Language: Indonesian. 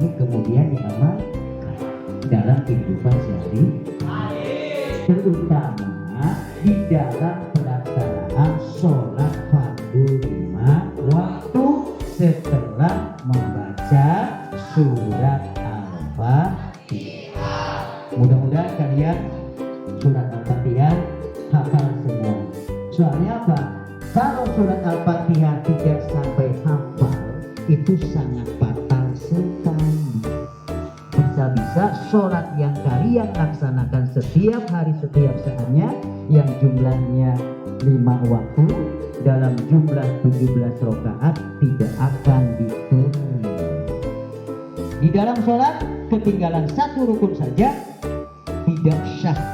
lagi kemudian diamalkan dalam kehidupan sehari, terutama di dalam pelaksanaan sholat fardu 5 waktu setelah membaca surat Al-Fatihah. Mudah-mudahan kalian surat Al-Fatihah hafal semua. Soalnya apa? Kalau surat Al-Fatihah tidak sampai hafal, itu sangat fatal sekali. Bisa-bisa sholat yang kalian laksanakan setiap hari, setiap saatnya, yang jumlahnya 5 waktu dalam jumlah 17 rakaat tidak akan diterima. Di dalam sholat ketinggalan satu rukun saja tidak syah